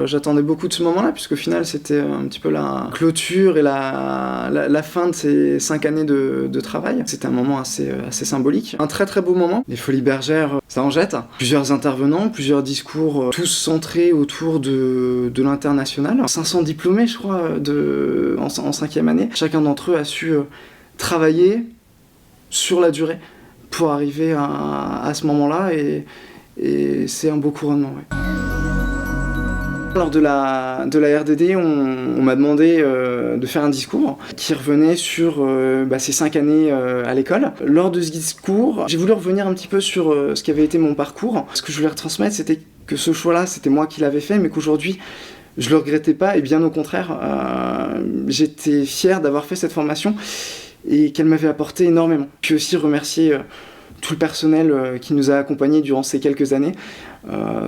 j'attendais beaucoup de ce moment-là, puisqu'au final, c'était un petit peu la clôture et la fin de ces 5 années de travail. C'était un moment assez symbolique. Un très très beau moment. Les Folies Bergères, ça en jette. Plusieurs intervenants, plusieurs discours, tous centrés autour de l'international. 500 diplômés, je crois, en 5e année. Chacun d'entre eux a su travailler sur la durée pour arriver à ce moment-là, et c'est un beau couronnement. Ouais. Lors de la RDD, on m'a demandé de faire un discours qui revenait sur ces 5 années à l'école. Lors de ce discours, j'ai voulu revenir un petit peu sur ce qui avait été mon parcours. Ce que je voulais retransmettre, c'était que ce choix-là, c'était moi qui l'avais fait, mais qu'aujourd'hui, je le regrettais pas, et bien au contraire, j'étais fier d'avoir fait cette formation et qu'elle m'avait apporté énormément. Puis aussi remercier tout le personnel qui nous a accompagnés durant ces quelques années,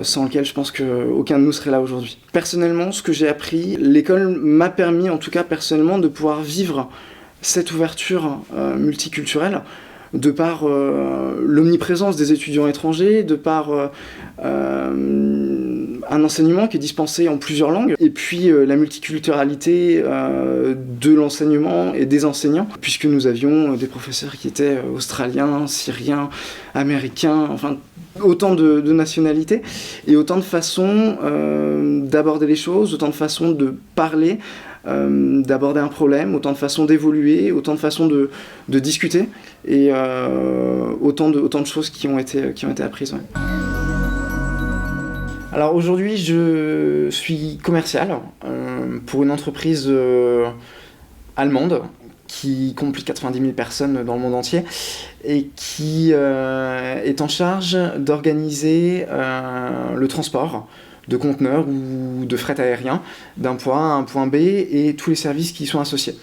sans lequel je pense qu'aucun de nous serait là aujourd'hui. Personnellement, ce que j'ai appris, l'école m'a permis, en tout cas personnellement, de pouvoir vivre cette ouverture multiculturelle, de par l'omniprésence des étudiants étrangers, de par un enseignement qui est dispensé en plusieurs langues, et puis la multiculturalité de l'enseignement et des enseignants, puisque nous avions des professeurs qui étaient australiens, syriens, américains, enfin autant de nationalités, et autant de façons d'aborder les choses, autant de façons de parler, d'aborder un problème, autant de façons d'évoluer, autant de façons de discuter, et autant de choses qui ont été apprises. Ouais. Alors aujourd'hui, je suis commercial pour une entreprise allemande qui compte plus de 90 000 personnes dans le monde entier et qui est en charge d'organiser le transport de conteneurs ou de fret aérien d'un point A à un point B et tous les services qui y sont associés.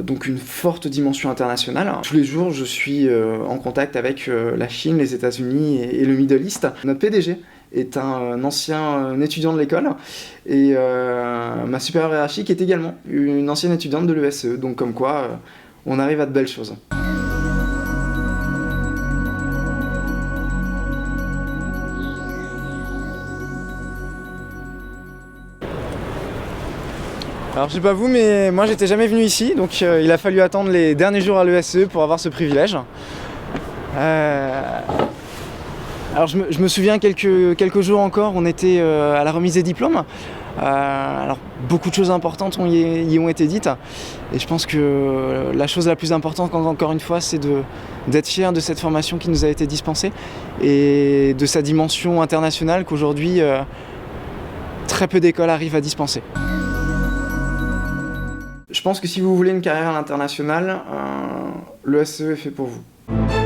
Donc une forte dimension internationale. Tous les jours, je suis en contact avec la Chine, les États-Unis et le Middle East. Notre PDG est un ancien étudiant de l'école, et ma supérieure hiérarchique est également une ancienne étudiante de l'ESE, donc comme quoi on arrive à de belles choses. Alors je sais pas vous, mais moi j'étais jamais venu ici, donc il a fallu attendre les derniers jours à l'ESE pour avoir ce privilège. Alors je me souviens quelques jours encore, on était à la remise des diplômes. Alors beaucoup de choses importantes y ont été dites, et je pense que la chose la plus importante encore une fois, c'est d'être fier de cette formation qui nous a été dispensée et de sa dimension internationale qu'aujourd'hui très peu d'écoles arrivent à dispenser. Je pense que si vous voulez une carrière à l'international, l'ESE est fait pour vous.